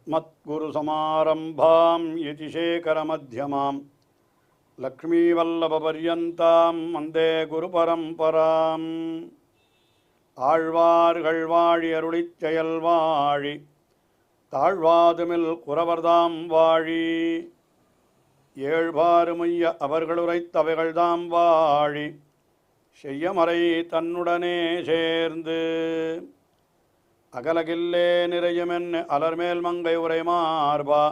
अस्मद्गुरुसमारम्भां यतिशेखरमध्यमां लक्ष्मीवल्लभपर्यन्तां वन्दे गुरुपरम्पराम् ஆழ்வார்கள் வாழி அருளிச் செயல் வாழி தாழ்வாதுமில் குறவர்தாம் வாழி ஏழ்பாறுமைய அவர்களுரைத்தவைகள்தாம் வாழி செய்யமறை தன்னுடனே சேர்ந்து அகலகில்லே நிறையுமென் அலர்மேல் மங்கை உரை மார்பா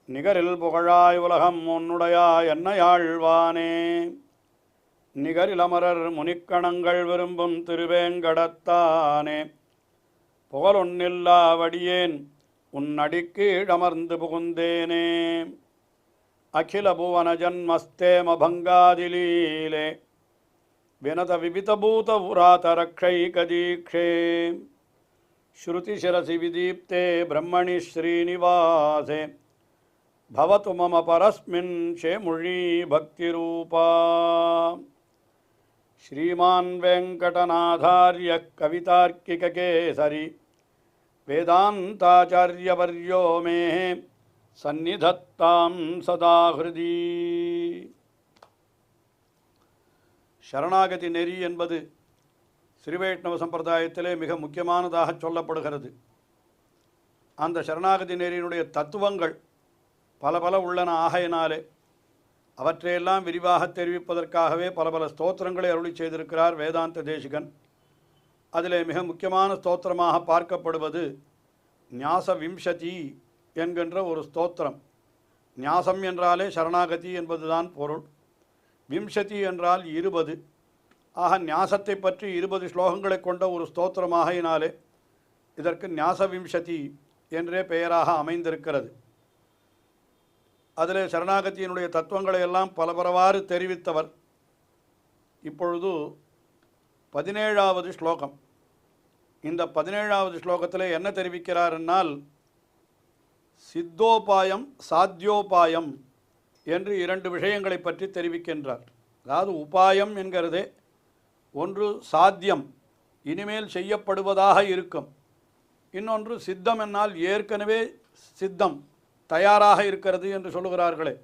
நிகரில் புகழாய் உலகம் உன்னுடையாய் என்னையாழ்வானே நிகரில் அமரர் முனிக்கணங்கள் விரும்பும் திருவேங்கடத்தானே புகழொன்னில்லா வடியேன் உன்னடிக்கீழமர்ந்து புகுந்தேனே அகில புவன ஜன்மஸ்தேம பங்காதிலீலே வினத விபிதபூத புராதரக்ஷைகதீக்ஷே ஸ்ருதிசிரசி விதீப்தே பிரம்மணி ஸ்ரீனிவாசே பவது மம பரஸ்மின் ஷேமுழி பக்திரூபா ஸ்ரீமான் வெங்கடநாதார்ய கவிதார்க்கிககேசரி வேதாந்தாச்சார்யவர்யோ மே சந்நிதத்தாம் சதா ஹிருதி. சரணாகதி நெறி என்பது ஸ்ரீவைஷ்ணவ சம்பிரதாயத்திலே மிக முக்கியமானதாக சொல்லப்படுகிறது. அந்த சரணாகதி நெறியினுடைய தத்துவங்கள் பல பல உள்ளன. ஆகையினாலே அவற்றையெல்லாம் விரிவாக தெரிவிப்பதற்காகவே பல பல ஸ்தோத்திரங்களை அருளி செய்திருக்கிறார் வேதாந்த தேசிகன். அதிலே மிக முக்கியமான ஸ்தோத்திரமாக பார்க்கப்படுவது ஞாச விம்சதி என்கின்ற ஒரு ஸ்தோத்திரம். ஞாசம் என்றாலே சரணாகதி என்பதுதான் பொருள். விம்சதி என்றால் 20. ஆக ஞாசத்தை பற்றி 20 ஸ்லோகங்களை கொண்ட ஒரு ஸ்தோத்திரமாகையினாலே இதற்கு ஞாச விம்சதி என்றே பெயராக அமைந்திருக்கிறது. அதில் சரணாகதியினுடைய தத்துவங்களை எல்லாம் பலவாறு தெரிவித்தவர். இப்பொழுது 17வது ஸ்லோகம். இந்த 17வது ஸ்லோகத்தில் என்ன தெரிவிக்கிறார் என்னால், சித்தோபாயம் சாத்தியோபாயம் என்று 2 விஷயங்களை பற்றி தெரிவிக்கின்றார். அதாவது உபாயம் என்கிறதே ஒன்று சாத்தியம், இனிமேல் செய்யப்படுவதாக இருக்கும். இன்னொன்று சித்தம் என்னால் ஏற்கனவே சித்தம் தயாராக இருக்கிறது என்று சொல்லுகிறார்களே,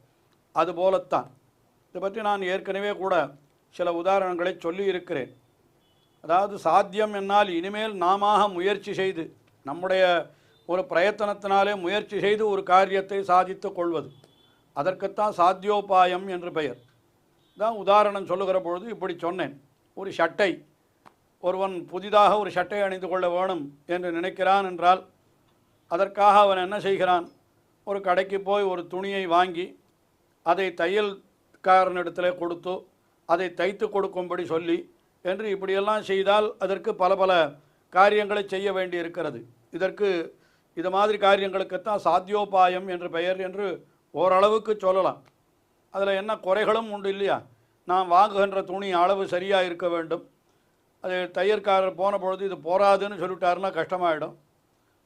அதுபோலத்தான். இதை பற்றி நான் ஏற்கனவே கூட சில உதாரணங்களை சொல்லி இருக்கிறேன். அதாவது சாத்தியம் என்னால் இனிமேல் நாம முயற்சி செய்து நம்முடைய ஒரு பிரயத்தனத்தினாலே முயற்சி செய்து ஒரு காரியத்தை சாதித்து கொள்வது, அதற்குத்தான் சாத்தியோபாயம் என்று பெயர். தான் உதாரணம் சொல்லுகிற பொழுது இப்படி சொன்னேன். ஒரு சட்டை, ஒருவன் புதிதாக ஒரு சட்டை அணிந்து கொள்ள வேணும் என்று நினைக்கிறான் என்றால் அதற்காக அவன் என்ன செய்கிறான், ஒரு கடைக்கு போய் ஒரு துணியை வாங்கி அதை தையல்காரனிடத்தில் கொடுத்து அதை தைத்து கொடுக்கும்படி சொல்லி என்று இப்படியெல்லாம் செய்தால் அதற்கு பல பல காரியங்களை செய்ய வேண்டி இருக்கிறது. இதற்கு இது மாதிரி காரியங்களுக்குத்தான் சாத்தியோபாயம் என்று பெயர் என்று ஓரளவுக்கு சொல்லலாம். அதில் என்ன குறைகளும் உண்டு இல்லையா? நான் வாங்குகின்ற துணி அளவு சரியாக இருக்க வேண்டும். அது தையற்காரர் போன பொழுது இது போராதுன்னு சொல்லிட்டாருன்னா கஷ்டமாயிடும்.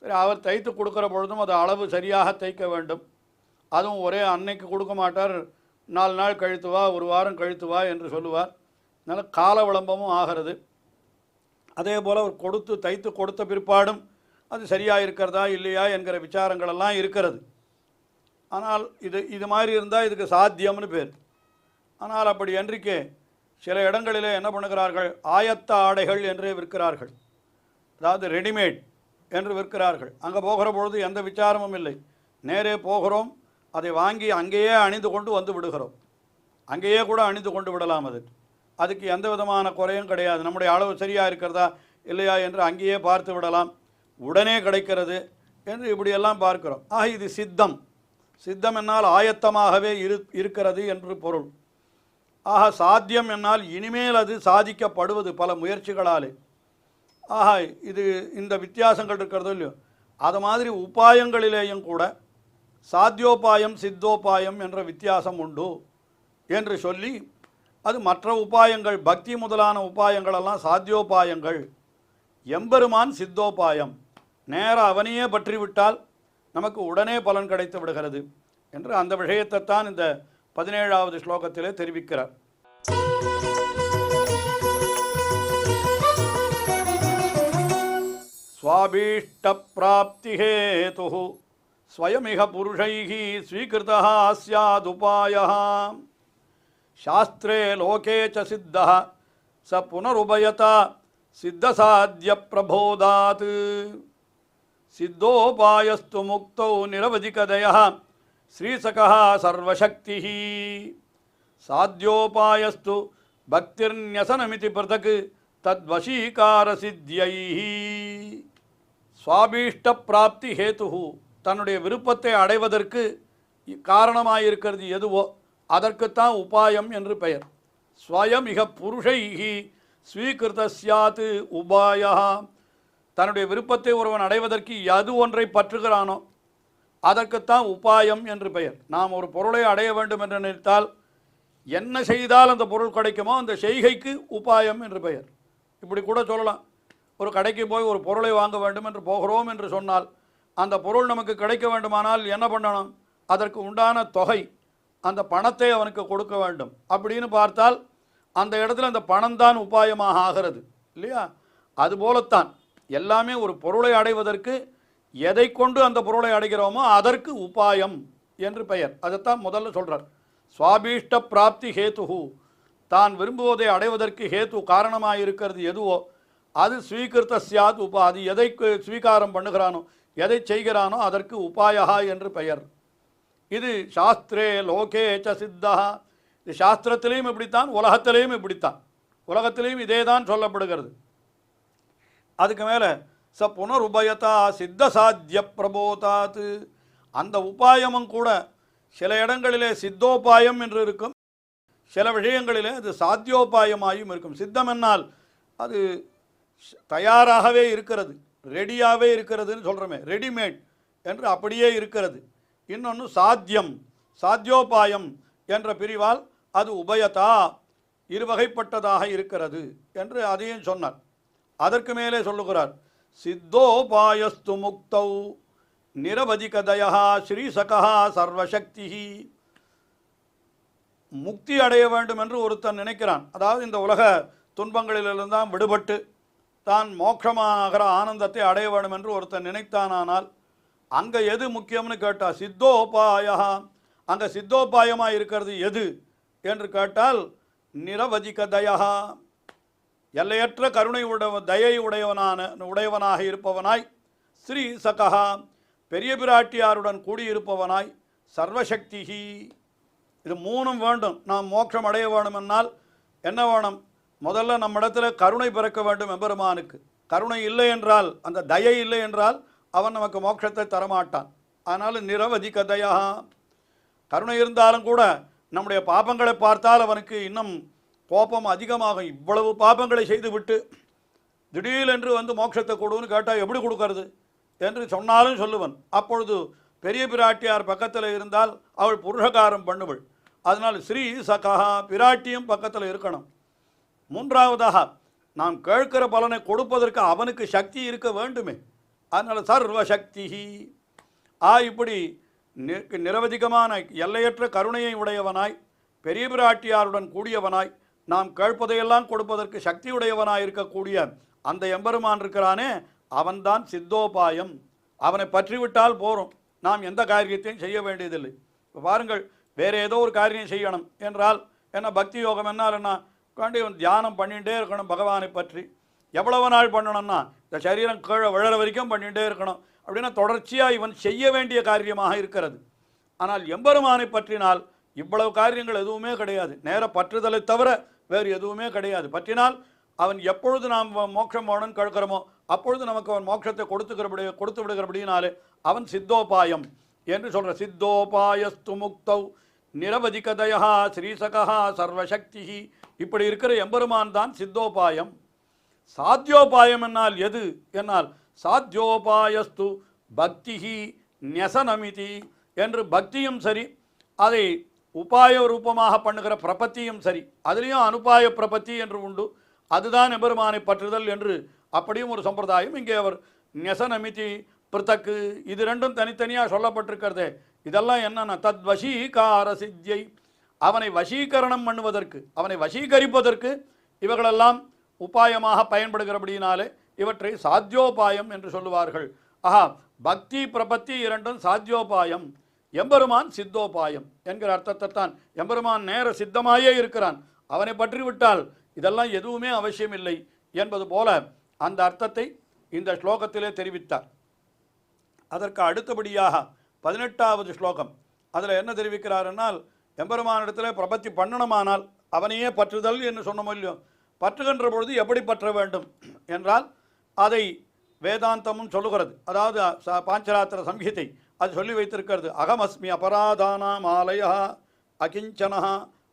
சரி, அவர் தைத்து கொடுக்குற பொழுதும் அது அளவு சரியாக தைக்க வேண்டும். அதுவும் ஒரே அன்னைக்கு கொடுக்க மாட்டார், 4 நாள் கழித்து வா, 1 வாரம் கழித்து வா என்று சொல்லுவார். அதனால் கால விளம்பமும் ஆகிறது. அதே போல் அவர் கொடுத்து தைத்து கொடுத்த பிற்பாடும் அது சரியாக இருக்கிறதா இல்லையா என்கிற விசாரங்களெல்லாம் இருக்கிறது. ஆனால் இது மாதிரி இருந்தால் இதுக்கு சாத்தியம்னு பேர். ஆனால் அப்படி என்றைக்கே சில இடங்களிலே என்ன பண்ணுகிறார்கள், ஆயத்த ஆடைகள் என்றே விற்கிறார்கள். அதாவது ரெடிமேட் என்று விற்கிறார்கள். அங்கே போகிற பொழுது எந்த விசாரமும் இல்லை, நேரே போகிறோம், அதை வாங்கி அங்கேயே அணிந்து கொண்டு வந்து விடுகிறோம். அங்கேயே கூட அணிந்து கொண்டு விடலாம். அதுக்கு எந்த விதமான குறையும் கிடையாது. நம்முடைய அளவு சரியாக இருக்கிறதா இல்லையா என்று அங்கேயே பார்த்து விடலாம், உடனே கிடைக்கிறது என்று இப்படியெல்லாம் பார்க்கிறோம். ஆக இது சித்தம். சித்தம் என்னால் ஆயத்தமாகவே இருக்கிறது என்று பொருள். ஆக சாத்தியம் என்னால் இனிமேல் அது சாதிக்கப்படுவது பல முயற்சிகளாலே. ஆக இந்த வித்தியாசங்கள் இருக்கிறதோ இல்லையோ, அது மாதிரி உபாயங்களிலேயும் கூட சாத்தியோபாயம் சித்தோபாயம் என்ற வித்தியாசம் உண்டு என்று சொல்லி, அது மற்ற உபாயங்கள் பக்தி முதலான உபாயங்களெல்லாம் சாத்தியோபாயங்கள், எம்பெருமான் சித்தோபாயம், நேராக அவனையே பற்றிவிட்டால் நமக்கு உடனே பலன் கிடைத்து விடுகிறது என்று அந்த விஷயத்தைத்தான் இந்த 17வது ஸ்லோகத்திலே தெரிவிக்கிறார். स्वाभीष्टप्राप्तिहेतुः ஸ்வயமிக புருஷைः ஸ்வீகிருதः ஸ்யாதுபாயः சாஸ்திரே லோகே ச சித்தः ச புனருபயதா சித்தசாத்ய பிரபோதாத் சித்தோபாயஸ்து முக்தௌ நிரவதிகதயः ஸ்ரீசகः சர்வசக்திः சாத்யோபாயஸ்து பக்திர்ன்யசனமிதி பிரதக் தத்வசீகாரசித்யைः சுவாபீஷ்ட பிராப்தி ஹேதுஹு தன்னுடைய விருப்பத்தை அடைவதற்கு காரணமாயிருக்கிறது எதுவோ அதற்குத்தான் உபாயம் என்று பெயர். ஸ்வயமிக புருஷைஹி ஸ்வீகிருத ஸ்யாத் உபாயா தன்னுடைய விருப்பத்தை ஒருவன் அடைவதற்கு எது ஒன்றை பற்றுகிறானோ அதற்குத்தான் உபாயம் என்று பெயர். நாம் ஒரு பொருளை அடைய வேண்டும் என்று நினைத்தால் என்ன செய்தால் அந்த பொருள் கிடைக்குமோ அந்த செய்கைக்கு உபாயம் என்று பெயர். இப்படி கூட சொல்லலாம், ஒரு கடைக்கு போய் ஒரு பொருளை வாங்க வேண்டும் என்று போகிறோம் என்று சொன்னால் அந்த பொருள் நமக்கு கிடைக்க வேண்டுமானால் என்ன பண்ணணும், அதற்கு உண்டான தொகை அந்த பணத்தை அவனுக்கு கொடுக்க வேண்டும். அப்படின்னு பார்த்தால் அந்த இடத்துல அந்த பணம்தான் உபாயமாக ஆகிறது இல்லையா? அதுபோலத்தான் எல்லாமே ஒரு பொருளை அடைவதற்கு எதை கொண்டு அந்த பொருளை அடைகிறோமோ அதற்கு உபாயம் என்று பெயர். அதைத்தான் முதல்ல சொல்கிறார். சுவாபீஷ்ட பிராப்தி ஹேத்துஹு தான் விரும்புவதை அடைவதற்கு ஹேத்து காரணமாக இருக்கிறது எதுவோ அது ஸ்வீகிருத்த சியாத் அது எதை ஸ்வீகாரம் பண்ணுகிறானோ எதை செய்கிறானோ அதற்கு உபாயா என்று பெயர். இது சாஸ்திரே லோகே ச சித்தா இது சாஸ்திரத்திலையும் இப்படித்தான் உலகத்திலையும் இப்படித்தான். உலகத்திலையும் இதே தான் சொல்லப்படுகிறது. அதுக்கு மேலே ச புனருபயதா சித்த சாத்திய பிரபோதாத் அந்த உபாயமும் கூட சில இடங்களிலே சித்தோபாயம் என்று இருக்கும், சில விஷயங்களிலே அது சாத்தியோபாயமாயும் இருக்கும். சித்தம் என்னால் அது தயாராகவே இருக்கிறது, ரெடியாகவே இருக்கிறதுன்னு சொல்கிறோமே, ரெடிமேட் என்று அப்படியே இருக்கிறது. இன்னொன்று சாத்தியம் சாத்தியோபாயம் என்ற பிரிவால் அது உபயதா இருவகைப்பட்டதாக இருக்கிறது என்று அதையும் சொன்னார். அதற்கு மேலே சொல்லுகிறார், சித்தோபாயஸ்து முக்தௌ நிரவதிகதயா ஸ்ரீசகா சர்வசக்தி. முக்தி அடைய வேண்டும் என்று ஒருத்தன் நினைக்கிறான், அதாவது இந்த உலக துன்பங்களிலிருந்தான் விடுபட்டு தான் மோட்சமாகிற ஆனந்தத்தை அடைய வேண்டும் என்று ஒருத்தன் நினைத்தானால் அங்கே எது முக்கியம்னு கேட்டால் சித்தோபாயா, அங்கே சித்தோபாயமாக இருக்கிறது எது என்று கேட்டால் நிரவதிகதயா எல்லையற்ற கருணை தயை உடையவனாக இருப்பவனாய், ஸ்ரீ சகா பெரிய பிராட்டியாருடன் கூடியிருப்பவனாய், சர்வசக்திஹி இது மூணும் வேண்டும். நாம் மோட்சம் அடைய வேண்டுமென்னால் என்ன வேணும்? முதல்ல நம்மிடத்தில் கருணை பிறக்க வேண்டும் எம்பெருமானுக்கு. கருணை இல்லை என்றால், அந்த தயை இல்லை என்றால் அவன் நமக்கு மோட்சத்தை தரமாட்டான். அதனால் நிரவதிகதயா கருணை இருந்தாலும் கூட நம்முடைய பாபங்களை பார்த்தால் அவனுக்கு இன்னும் கோபம் அதிகமாகும். இவ்வளவு பாபங்களை செய்துவிட்டு திடீரென்று வந்து மோட்சத்தை கொடுன்னு கேட்டால் எப்படி கொடுக்கறது என்று சொன்னாலும் சொல்லுவன். அப்பொழுது பெரிய பிராட்டியார் பக்கத்தில் இருந்தால் அவள் புருஷகாரம் பண்ணுவள். அதனால் ஸ்ரீ சகா பிராட்டியும் பக்கத்தில் இருக்கணும். மூன்றாவதாக நாம் கேட்கிற பலனை கொடுப்பதற்கு அவனுக்கு சக்தி இருக்க வேண்டுமே. அதனால் சர்வசக்தி இப்படி நிரவதிகமான எல்லையற்ற கருணையை உடையவனாய், பெரிய பிராட்டியாருடன் கூடியவனாய், நாம் கேட்பதையெல்லாம் கொடுப்பதற்கு சக்தி உடையவனாய் இருக்கக்கூடிய அந்த எம்பெருமான் இருக்கிறானே அவன்தான் சித்தோபாயம். அவனை பற்றிவிட்டால் போகிறோம், நாம் எந்த காரியத்தையும் செய்ய வேண்டியதில்லை. இப்போ பாருங்கள், வேறு ஏதோ ஒரு காரியம் செய்யணும் என்றால் என்ன, பக்தி யோகம் என்னால் என்ன, தியானம் பண்ணிகிட்டே இருக்கணும் பகவானை பற்றி. எவ்வளவு நாள் பண்ணணும்னா இந்த சரீரம் கீழே விழற வரைக்கும் பண்ணிகிட்டே இருக்கணும். அப்படின்னா தொடர்ச்சியாக இவன் செய்ய வேண்டிய காரியமாக இருக்கிறது. ஆனால் எம்பெருமானை பற்றினால் இவ்வளவு காரியங்கள் எதுவுமே கிடையாது. நேர பற்றுதலை தவிர வேறு எதுவுமே கிடையாது. பற்றினால் அவன் எப்பொழுது நாம் மோட்சம் வேணும்னு கேட்கிறோமோ அப்பொழுது நமக்கு அவன் மோட்சத்தை கொடுத்து விடுகிறபடினாலே அவன் சித்தோபாயம் என்று சொல்கிற. சித்தோபாயஸ்து முக்தௌ நிரவதிகதயா ஸ்ரீசகா சர்வசக்தி இப்படி இருக்கிற எம்பெருமான் தான் சித்தோபாயம். சாத்தியோபாயம் என்னால் எது என்னால் சாத்தியோபாயஸ்து பக்திஹி ஞசனமிதி என்று பக்தியும் சரி, அதை உபாய ரூபமாக பண்ணுகிற பிரபத்தியும் சரி, அதுலேயும் அனுபாய பிரபத்தி என்று உண்டு. அதுதான் எம்பெருமானை பற்றுதல் என்று அப்படியும் ஒரு சம்பிரதாயம். இங்கே அவர் ஞசனமிதி பிருத்தக்கு இது ரெண்டும் தனித்தனியாக சொல்லப்பட்டிருக்கிறதே. இதெல்லாம் என்னென்ன தத்வசீகார சித்தியை, அவனை வசீகரணம் பண்ணுவதற்கு, அவனை வசீகரிப்பதற்கு இவர்களெல்லாம் உபாயமாக பயன்படுகிறபடினாலே இவற்றை சாத்தியோபாயம் என்று சொல்லுவார்கள். பக்தி பிரபத்தி இரண்டும் சாத்தியோபாயம், எம்பெருமான் சித்தோபாயம் என்கிற அர்த்தத்தை தான். எம்பெருமான் நேர சித்தமாயே இருக்கிறான், அவனை பற்றி விட்டால் இதெல்லாம் எதுவுமே அவசியமில்லை என்பது போல அந்த அர்த்தத்தை இந்த ஸ்லோகத்திலே தெரிவித்தார். அதற்கு அடுத்தபடியாக 18வது ஸ்லோகம், அதில் என்ன தெரிவிக்கிறார்னால், எம்பெருமானிடத்தில் பிரபத்தி பண்ணணுமானால் அவனையே பற்றுதல் என்று சொன்னோம் இல்லையோ, பற்றுகின்ற பொழுது எப்படி பற்ற வேண்டும் என்றால் அதை வேதாந்தமும் சொல்லுகிறது. அதாவது பாஞ்சராத்திர சம்ஹிதை அது சொல்லி வைத்திருக்கிறது. அகமஸ்மி அபராதானாம் ஆலயா அகிஞ்சனா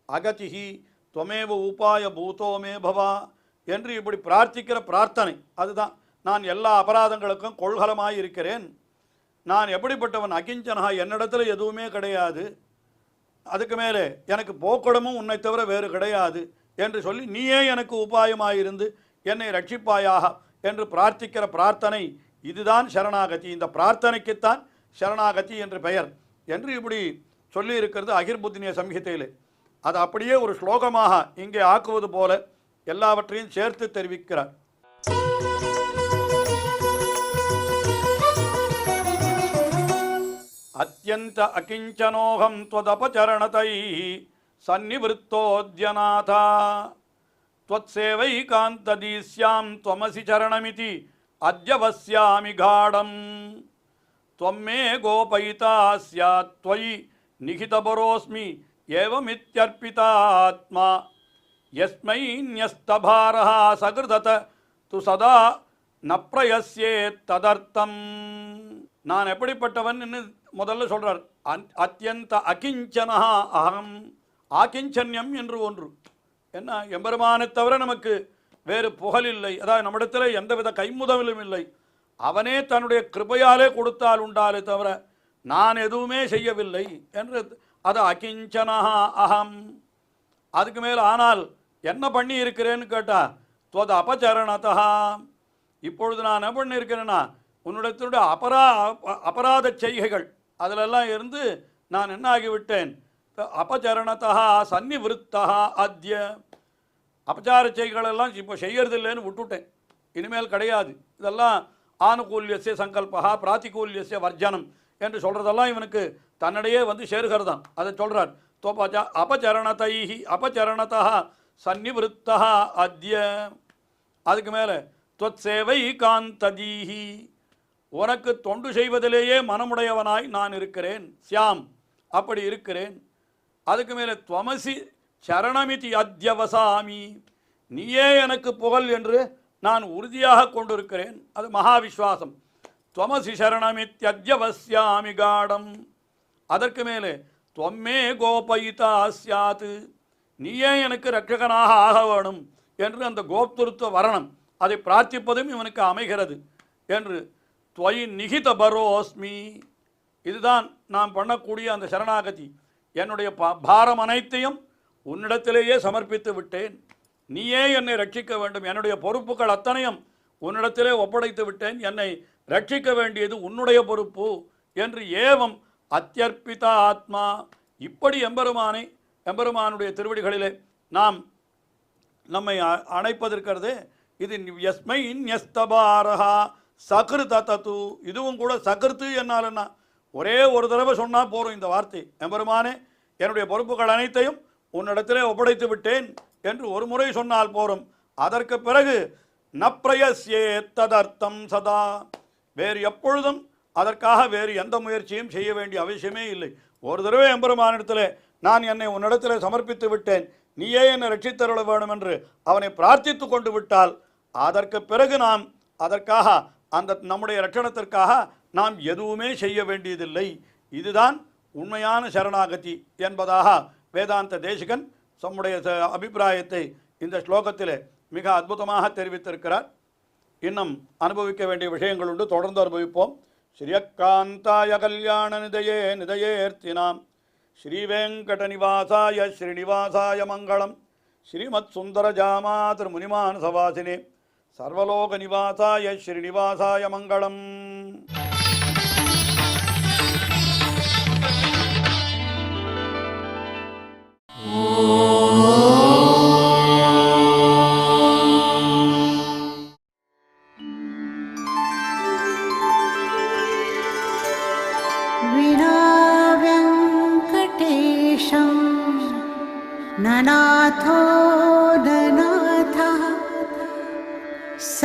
அகதிஹி துவமேவ உபாய பூதோமே பவா என்று இப்படி பிரார்த்திக்கிற பிரார்த்தனை அதுதான். நான் எல்லா அபராதங்களுக்கும் கொள்கலமாய் இருக்கிறேன், நான் எப்படிப்பட்டவன், அகிஞ்சனா என்னிடத்தில் எதுவுமே கிடையாது, அதுக்கு மேலே எனக்கு போக்கடமும் உன்னை தவிர வேறு கிடையாது என்று சொல்லி நீயே எனக்கு உபாயமாயிருந்து என்னை ரட்சிப்பாயாக என்று பிரார்த்திக்கிற பிரார்த்தனை இதுதான் சரணாகதி. இந்த பிரார்த்தனைக்குத்தான் சரணாகதி என்று பெயர் என்று இப்படி சொல்லி இருக்கிறது அகிர்புத்தினிய சம்ஹிதையிலே. அது அப்படியே ஒரு ஸ்லோகமாக இங்கே ஆக்குவது போல எல்லாவற்றையும் சேர்த்து தெரிவிக்கிறார். அத்யந்த அகிஞ்சனோகம் த்வதபசரணதைஹ சன்னிவృத்தோத்யநாதா त्वत्सेवैकान्तदीस्यां त्वमसि चरणमिति अद्यवस्यामि गाढं त्वं मे गोपयिता स्यात् त्वयि निहितपरोऽस्मि एवमित्यर्पितात्मा यस्मै न्यस्तभारः सकृदत तु सदा न प्रयस्येत् तदर्थम्. நான் எப்படிப்பட்டவன் முதல்ல சொல்றார். அத்யந்த அகிஞ்சனா அகம், ஆகிஞ்சன்யம் என்று ஒன்று என்ன, எம்பெருமானை தவிர நமக்கு வேறு புகழ் இல்லை, அதாவது நம்மிடத்தில் எந்தவித கைமுதலும் இல்லை, அவனே தன்னுடைய கிருபையாலே கொடுத்தால் உண்டாலே தவிர நான் எதுவுமே செய்யவில்லை என்று அது அகிஞ்சனா அகம். அதுக்கு மேல் ஆனால் என்ன பண்ணி இருக்கிறேன்னு கேட்டால் துவத அபச்சரணதா, இப்பொழுது நான் என்ன பண்ணி இருக்கிறேன்னா உன்னிடத்தினுடைய அபராத செய்கைகள் அதிலெல்லாம் இருந்து நான் என்ன ஆகிவிட்டேன், அபச்சரணதா சன்னிவிருத்தா அத்ய, அபச்சார செய்களெல்லாம் இப்போ செய்யறதில்லைன்னு விட்டுட்டேன், இனிமேல் கிடையாது. இதெல்லாம் ஆனுகூல்யசிய சங்கல்பா பிராத்திகூல்யசிய வர்ஜனம் என்று சொல்கிறதெல்லாம் இவனுக்கு தன்னிடையே வந்து சேருகிறதான். அதை சொல்கிறார். அபச்சரணதைஹி அபச்சரணதா சன்னிவிருத்தா அத்ய. அதுக்கு மேலே துவத் சேவை காந்ததீஹி, உனக்கு தொண்டு செய்வதிலேயே மனமுடையவனாய் நான் இருக்கிறேன், சியாம் அப்படி இருக்கிறேன். அதுக்கு மேலே துவமசி சரணமிதி அத்யவசாமி, நீயே எனக்கு புகழ் என்று நான் உறுதியாக கொண்டிருக்கிறேன், அது மகாவிஸ்வாசம். துவமசி சரணமித்தி அத்யவஸ்யாமி காடம். அதற்கு மேலே துவம்மே கோபயிதா ஸ்யாத், நீயே எனக்கு ரட்சகனாக ஆக வேணும் என்று அந்த கோப்துருத்துவ வரணம் அதை பிரார்த்திப்பதும் இவனுக்கு அமைகிறது என்று. துவயி நிகித பரோஸ்மி, இதுதான் நாம் பண்ணக்கூடிய அந்த சரணாகதி. என்னுடைய பாரம் அனைத்தையும் உன்னிடத்திலேயே சமர்ப்பித்து விட்டேன், நீயே என்னை ரட்சிக்க வேண்டும், என்னுடைய பொறுப்புகள் அத்தனையும் உன்னிடத்திலே ஒப்படைத்து விட்டேன், என்னை ரட்சிக்க வேண்டியது உன்னுடைய பொறுப்பு என்று. ஏவம் அத்தியர்ப்பிதா ஆத்மா, இப்படி எம்பெருமானுடைய திருவடிகளிலே நாம் நம்மை அணைப்பதற்கிறது. இது யஸ்மை ன்யஸ்தபாரஹா சகிருதது, இதுவும் கூட சகிருத்து என்னால் என்ன, ஒரே ஒரு தடவை சொன்னால் போகிறோம் இந்த வார்த்தை. எம்பெருமானே என்னுடைய பொறுப்புகள் அனைத்தையும் உன்னிடத்திலே ஒப்படைத்து விட்டேன் என்று ஒரு முறை சொன்னால் போரும். அதற்கு பிறகு நப்ரயஸ்யேத் ததர்த்தம் சதா, வேறு எப்பொழுதும் அதற்காக வேறு எந்த முயற்சியும் செய்ய வேண்டிய அவசியமே இல்லை. ஒரு தடவை எம்பெருமானிடத்தில் நான் என்னை உன்னிடத்தில் சமர்ப்பித்து விட்டேன், நீயே என்னை ரட்சித்தருள வேண்டும் என்று அவனை பிரார்த்தித்து கொண்டு விட்டால் அதற்கு பிறகு நாம் அதற்காக அந்த நம்முடைய ரட்சணத்திற்காக நாம் எதுவுமே செய்ய வேண்டியதில்லை. இதுதான் உண்மையான சரணாகதி என்பதாக வேதாந்த தேசிகன் தம்முடைய அபிப்பிராயத்தை இந்த ஸ்லோகத்தில் மிக அற்புதமாக தெரிவித்திருக்கிறார். இன்னும் அனுபவிக்க வேண்டிய விஷயங்கள் உண்டு, தொடர்ந்து அனுபவிப்போம். ஸ்ரீயக்காந்தாய கல்யாண நிதயே நிதயேர்த்தினாம் ஸ்ரீவேங்கட நிவாசாய ஸ்ரீனிவாசாய மங்களம். ஸ்ரீமத் சுந்தர ஜாமாதிர் முனிமான் சவாசினே சர்வலோக நிவாசாய ஸ்ரீனிவாசாய மங்களம்.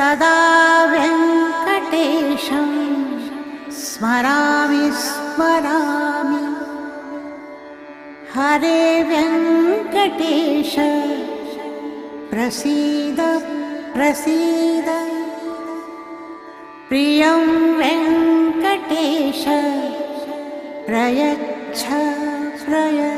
सदा वेङ्कटेशं स्मरामि स्मरामि। हरे वेङ्कटेश प्रसीद प्रसीद। प्रियं वेङ्कटेश प्रयच्छ प्रयच्छ।